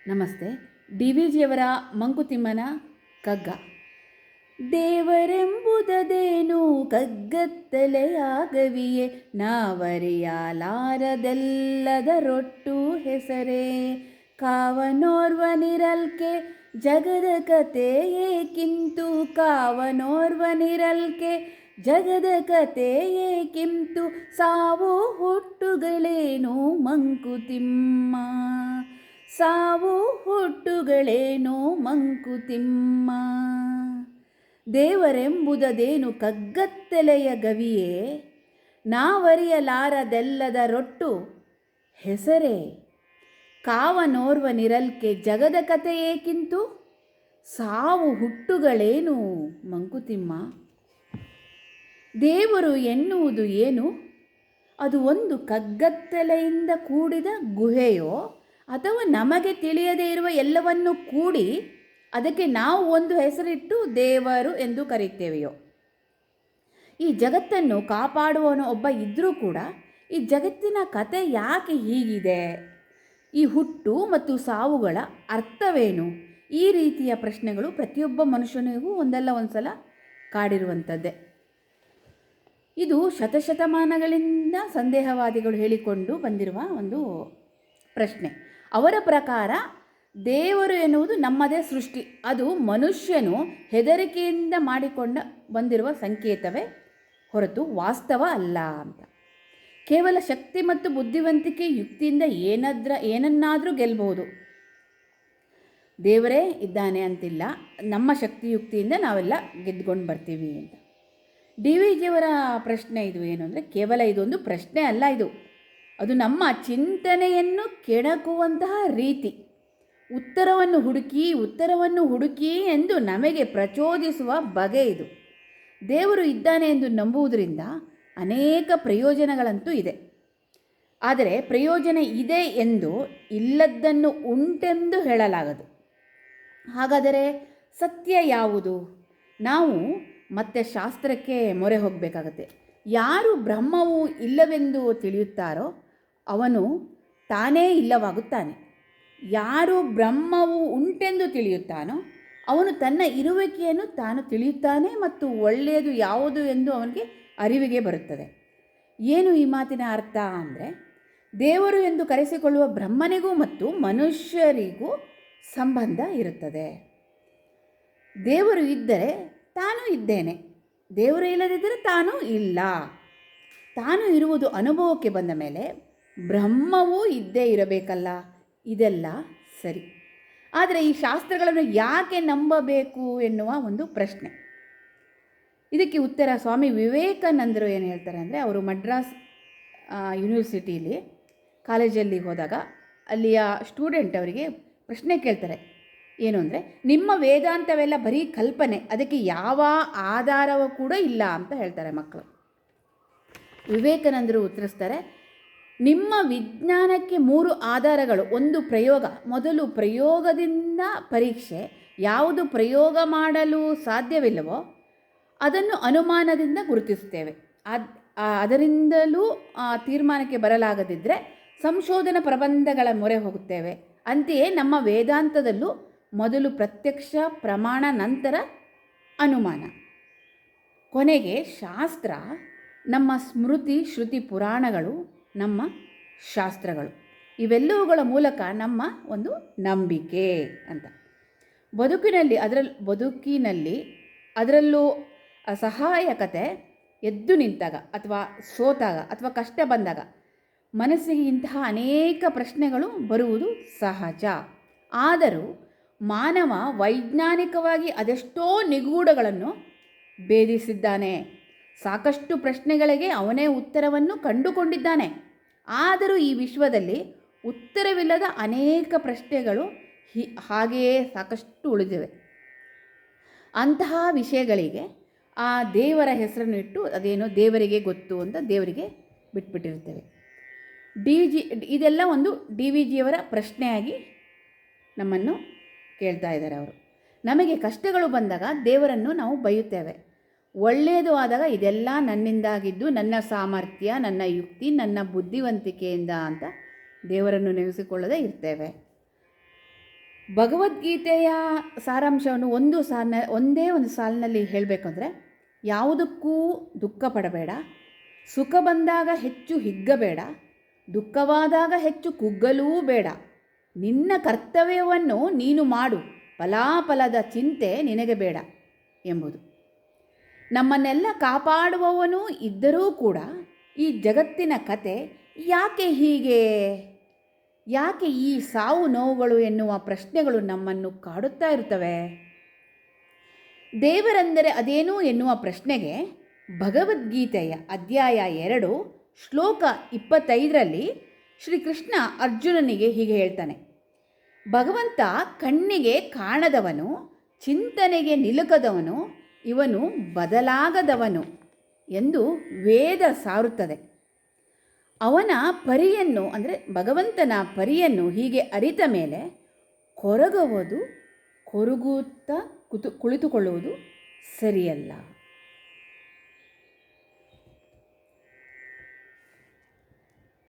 ನಮಸ್ತೆ. D V ಜಿಯವರ ಮಂಕುತಿಮ್ಮನ ಕಗ್ಗ. ದೇವರೆಂಬುದದೇನು ಕಗ್ಗತ್ತಲೆಯಾಗವಿಯೇ, ನಾವರಿಯಲಾರದೆಲ್ಲದರೊಟ್ಟು ಹೆಸರೇ. ಕಾವನೋರ್ವನಿರಲ್ಕೆ ಜಗದ ಕತೆ ಏಕಿಂತು, ಕಾವನೋರ್ವನಿರಲ್ಕೆ ಜಗದ ಕತೆ ಏಕಿಂತು, ಸಾವು ಹುಟ್ಟುಗಳೇನು ಮಂಕುತಿಮ್ಮ, ಸಾವು ಹುಟ್ಟುಗಳೇನು ಮಂಕುತಿಮ್ಮ. ದೇವರೆಂಬುದದೇನು ಕಗ್ಗತ್ತಲೆಯ ಗವಿಯೇ, ನಾವರಿಯಲಾರದೆಲ್ಲದರೊಟ್ಟು ಹೆಸರೇ. ಕಾವನೋರ್ವನಿರಲ್ಕೆ ಜಗದ ಕತೆ ಏಕಿಂತು, ಸಾವು ಹುಟ್ಟುಗಳೇನು ಮಂಕುತಿಮ್ಮ. ದೇವರು ಎನ್ನುವುದು ಏನು? ಅದು ಒಂದು ಕಗ್ಗತ್ತಲೆಯಿಂದ ಕೂಡಿದ ಗುಹೆಯೋ, ಅಥವಾ ನಮಗೆ ತಿಳಿಯದೇ ಇರುವ ಎಲ್ಲವನ್ನೂ ಕೂಡಿ ಅದಕ್ಕೆ ನಾವು ಒಂದು ಹೆಸರಿಟ್ಟು ದೇವರು ಎಂದು ಕರೆಯುತ್ತೇವೆಯೋ? ಈ ಜಗತ್ತನ್ನು ಕಾಪಾಡುವವನು ಒಬ್ಬ ಇದ್ದರೂ ಕೂಡ ಈ ಜಗತ್ತಿನ ಕತೆ ಯಾಕೆ ಹೀಗಿದೆ, ಈ ಹುಟ್ಟು ಮತ್ತು ಸಾವುಗಳ ಅರ್ಥವೇನು? ಈ ರೀತಿಯ ಪ್ರಶ್ನೆಗಳು ಪ್ರತಿಯೊಬ್ಬ ಮನುಷ್ಯನಿಗೂ ಒಂದಲ್ಲ ಒಂದು ಸಲ ಕಾಡಿರುವಂಥದ್ದೇ. ಇದು ಶತಶತಮಾನಗಳಿಂದ ಸಂದೇಹವಾದಿಗಳು ಹೇಳಿಕೊಂಡು ಬಂದಿರುವ ಒಂದು ಪ್ರಶ್ನೆ. ಅವರ ಪ್ರಕಾರ ದೇವರು ಎನ್ನುವುದು ನಮ್ಮದೇ ಸೃಷ್ಟಿ, ಅದು ಮನುಷ್ಯನು ಹೆದರಿಕೆಯಿಂದ ಮಾಡಿಕೊಂಡ ಬಂದಿರುವ ಸಂಕೇತವೇ ಹೊರತು ವಾಸ್ತವ ಅಲ್ಲ ಅಂತ. ಕೇವಲ ಶಕ್ತಿ ಮತ್ತು ಬುದ್ಧಿವಂತಿಕೆ ಯುಕ್ತಿಯಿಂದ ಏನನ್ನಾದರೂ ಗೆಲ್ಲಬಹುದು, ದೇವರೇ ಇದ್ದಾನೆ ಅಂತಿಲ್ಲ, ನಮ್ಮ ಶಕ್ತಿ ಯುಕ್ತಿಯಿಂದ ನಾವೆಲ್ಲ ಗೆದ್ಕೊಂಡು ಬರ್ತೀವಿ ಅಂತ. ಡಿ ವಿ ಜಿಯವರ ಪ್ರಶ್ನೆ ಇದು ಏನು ಅಂದರೆ, ಕೇವಲ ಇದೊಂದು ಪ್ರಶ್ನೆ ಅಲ್ಲ, ಅದು ನಮ್ಮ ಚಿಂತನೆಯನ್ನು ಕೆಣಕುವಂತಹ ರೀತಿ. ಉತ್ತರವನ್ನು ಹುಡುಕಿ ಎಂದು ನಮಗೆ ಪ್ರಚೋದಿಸುವ ಬಗೆ ಇದು. ದೇವರು ಇದ್ದಾನೆ ಎಂದು ನಂಬುವುದರಿಂದ ಅನೇಕ ಪ್ರಯೋಜನಗಳಂತೂ ಇದೆ. ಆದರೆ ಪ್ರಯೋಜನ ಇದೆ ಎಂದು ಇಲ್ಲದ್ದನ್ನು ಉಂಟೆಂದು ಹೇಳಲಾಗದು. ಹಾಗಾದರೆ ಸತ್ಯ ಯಾವುದು? ನಾವು ಮತ್ತೆ ಶಾಸ್ತ್ರಕ್ಕೆ ಮೊರೆ ಹೋಗಬೇಕಾಗತ್ತೆ. ಯಾರು ಬ್ರಹ್ಮವು ಇಲ್ಲವೆಂದು ತಿಳಿಯುತ್ತಾರೋ ಅವನು ತಾನೇ ಇಲ್ಲವಾಗುತ್ತಾನೆ. ಯಾರು ಬ್ರಹ್ಮವು ಉಂಟೆಂದು ತಿಳಿಯುತ್ತಾನೋ ಅವನು ತನ್ನ ಇರುವಿಕೆಯನ್ನು ತಾನು ತಿಳಿಯುತ್ತಾನೆ ಮತ್ತು ಒಳ್ಳೆಯದು ಯಾವುದು ಎಂದು ಅವನಿಗೆ ಅರಿವಿಗೆ ಬರುತ್ತದೆ. ಏನು ಈ ಮಾತಿನ ಅರ್ಥ ಅಂದರೆ, ದೇವರು ಎಂದು ಕರೆಸಿಕೊಳ್ಳುವ ಬ್ರಹ್ಮನಿಗೂ ಮತ್ತು ಮನುಷ್ಯರಿಗೂ ಸಂಬಂಧ ಇರುತ್ತದೆ. ದೇವರು ಇದ್ದರೆ ತಾನು ಇದ್ದೇನೆ, ದೇವರು ಇಲ್ಲದಿದ್ದರೆ ತಾನು ಇಲ್ಲ. ತಾನು ಇರುವುದು ಅನುಭವಕ್ಕೆ ಬಂದ ಮೇಲೆ ಬ್ರಹ್ಮವೂ ಇದ್ದೇ ಇರಬೇಕಲ್ಲ, ಇದೆಲ್ಲ ಸರಿ. ಆದರೆ ಈ ಶಾಸ್ತ್ರಗಳನ್ನು ಯಾಕೆ ನಂಬಬೇಕು ಎನ್ನುವ ಒಂದು ಪ್ರಶ್ನೆ. ಇದಕ್ಕೆ ಉತ್ತರ ಸ್ವಾಮಿ ವಿವೇಕಾನಂದರು ಏನು ಹೇಳ್ತಾರೆ ಅಂದರೆ, ಅವರು ಮಡ್ರಾಸ್ ಯೂನಿವರ್ಸಿಟಿಯಲ್ಲಿ ಕಾಲೇಜಲ್ಲಿ ಹೋದಾಗ ಅಲ್ಲಿಯ ಸ್ಟೂಡೆಂಟ್ ಅವರಿಗೆ ಪ್ರಶ್ನೆ ಕೇಳ್ತಾರೆ. ಏನು ಅಂದರೆ, ನಿಮ್ಮ ವೇದಾಂತವೆಲ್ಲ ಬರೀ ಕಲ್ಪನೆ, ಅದಕ್ಕೆ ಯಾವ ಆಧಾರವೂ ಕೂಡ ಇಲ್ಲ ಅಂತ ಹೇಳ್ತಾರೆ ಮಕ್ಕಳು. ವಿವೇಕಾನಂದರು ಉತ್ತರಿಸ್ತಾರೆ, ನಿಮ್ಮ ವಿಜ್ಞಾನಕ್ಕೆ 3 ಆಧಾರಗಳು. ಒಂದು ಪ್ರಯೋಗ, ಮೊದಲು ಪ್ರಯೋಗದಿಂದ ಪರೀಕ್ಷೆ. ಯಾವುದು ಪ್ರಯೋಗ ಮಾಡಲು ಸಾಧ್ಯವಿಲ್ಲವೋ ಅದನ್ನು ಅನುಮಾನದಿಂದ ಗುರುತಿಸುತ್ತೇವೆ. ಅದರಿಂದಲೂ ತೀರ್ಮಾನಕ್ಕೆ ಬರಲಾಗದಿದ್ದರೆ ಸಂಶೋಧನಾ ಪ್ರಬಂಧಗಳ ಮೊರೆ ಹೋಗುತ್ತೇವೆ. ಅಂತೆಯೇ ನಮ್ಮ ವೇದಾಂತದಲ್ಲೂ ಮೊದಲು ಪ್ರತ್ಯಕ್ಷ ಪ್ರಮಾಣ, ನಂತರ ಅನುಮಾನ, ಕೊನೆಗೆ ಶಾಸ್ತ್ರ. ನಮ್ಮ ಸ್ಮೃತಿ, ಶ್ರುತಿ, ಪುರಾಣಗಳು ನಮ್ಮ ಶಾಸ್ತ್ರಗಳು. ಇವೆಲ್ಲವುಗಳ ಮೂಲಕ ನಮ್ಮ ಒಂದು ನಂಬಿಕೆ ಅಂತ. ಬದುಕಿನಲ್ಲಿ ಅದರಲ್ಲೂ ಸಹಾಯಕತೆ ಎದ್ದು ನಿಂತಾಗ ಅಥವಾ ಸೋತಾಗ ಅಥವಾ ಕಷ್ಟ ಬಂದಾಗ ಮನಸ್ಸಿಗೆ ಇಂತಹ ಅನೇಕ ಪ್ರಶ್ನೆಗಳು ಬರುವುದು ಸಹಜ. ಆದರೂ ಮಾನವ ವೈಜ್ಞಾನಿಕವಾಗಿ ಅದೆಷ್ಟೋ ನಿಗೂಢಗಳನ್ನು ಭೇದಿಸಿದ್ದಾನೆ. ಸಾಕಷ್ಟು ಪ್ರಶ್ನೆಗಳಿಗೆ ಅವನೇ ಉತ್ತರವನ್ನು ಕಂಡುಕೊಂಡಿದ್ದಾನೆ. ಆದರೂ ಈ ವಿಶ್ವದಲ್ಲಿ ಉತ್ತರವಿಲ್ಲದ ಅನೇಕ ಪ್ರಶ್ನೆಗಳು ಹಾಗೆಯೇ ಸಾಕಷ್ಟು ಉಳಿದಿವೆ. ಅಂತಹ ವಿಷಯಗಳಿಗೆ ಆ ದೇವರ ಹೆಸರನ್ನು ಇಟ್ಟು ಅದೇನೋ ದೇವರಿಗೆ ಗೊತ್ತು ಅಂತ ದೇವರಿಗೆ ಬಿಟ್ಬಿಟ್ಟಿರ್ತೇವೆ. ಇದೆಲ್ಲ ಒಂದು ಡಿ ವಿ ಜಿಯವರ ಪ್ರಶ್ನೆಯಾಗಿ ನಮ್ಮನ್ನು ಕೇಳ್ತಾ ಇದ್ದಾರೆ ಅವರು. ನಮಗೆ ಕಷ್ಟಗಳು ಬಂದಾಗ ದೇವರನ್ನು ನಾವು ಬೈಯುತ್ತೇವೆ. ಒಳ್ಳೆಯದು ಆದಾಗ ಇದೆಲ್ಲ ನನ್ನಿಂದಾಗಿದ್ದು, ನನ್ನ ಸಾಮರ್ಥ್ಯ, ನನ್ನ ಯುಕ್ತಿ, ನನ್ನ ಬುದ್ಧಿವಂತಿಕೆಯಿಂದ ಅಂತ ದೇವರನ್ನು ನೆನೆಸಿಕೊಳ್ಳದೆ ಇರ್ತೇವೆ. ಭಗವದ್ಗೀತೆಯ ಸಾರಾಂಶವನ್ನು ಒಂದೇ ಒಂದು ಸಾಲಿನಲ್ಲಿ ಹೇಳಬೇಕಂದ್ರೆ, ಯಾವುದಕ್ಕೂ ದುಃಖ ಪಡಬೇಡ, ಸುಖ ಬಂದಾಗ ಹೆಚ್ಚು ಹಿಗ್ಗಬೇಡ, ದುಃಖವಾದಾಗ ಹೆಚ್ಚು ಕುಗ್ಗಲೂ ಬೇಡ, ನಿನ್ನ ಕರ್ತವ್ಯವನ್ನು ನೀನು ಮಾಡು, ಫಲಾಫಲದ ಚಿಂತೆ ನಿನಗೆ ಬೇಡ ಎಂಬುದು. ನಮ್ಮನ್ನೆಲ್ಲ ಕಾಪಾಡುವವನು ಇದ್ದರೂ ಕೂಡ ಈ ಜಗತ್ತಿನ ಕತೆ ಯಾಕೆ ಹೀಗೆ, ಯಾಕೆ ಈ ಸಾವು ನೋವುಗಳು ಎನ್ನುವ ಪ್ರಶ್ನೆಗಳು ನಮ್ಮನ್ನು ಕಾಡುತ್ತಾ ಇರುತ್ತವೆ. ದೇವರೆಂದರೆ ಅದೇನು ಎನ್ನುವ ಪ್ರಶ್ನೆಗೆ ಭಗವದ್ಗೀತೆಯ ಅಧ್ಯಾಯ 2 ಶ್ಲೋಕ 25ರಲ್ಲಿ ಶ್ರೀಕೃಷ್ಣ ಅರ್ಜುನನಿಗೆ ಹೀಗೆ ಹೇಳ್ತಾನೆ: ಭಗವಂತ ಕಣ್ಣಿಗೆ ಕಾಣದವನು, ಚಿಂತನೆಗೆ ನಿಲುಕದವನು, ಇವನು ಬದಲಾಗದವನು ಎಂದು ವೇದ ಸಾರುತ್ತದೆ. ಅವನ ಪರಿಯನ್ನು ಅಂದರೆ ಭಗವಂತನ ಪರಿಯನ್ನು ಹೀಗೆ ಅರಿತ ಮೇಲೆ ಕೊರಗುತ್ತಾ ಕುಳಿತುಕೊಳ್ಳುವುದು ಸರಿಯಲ್ಲ.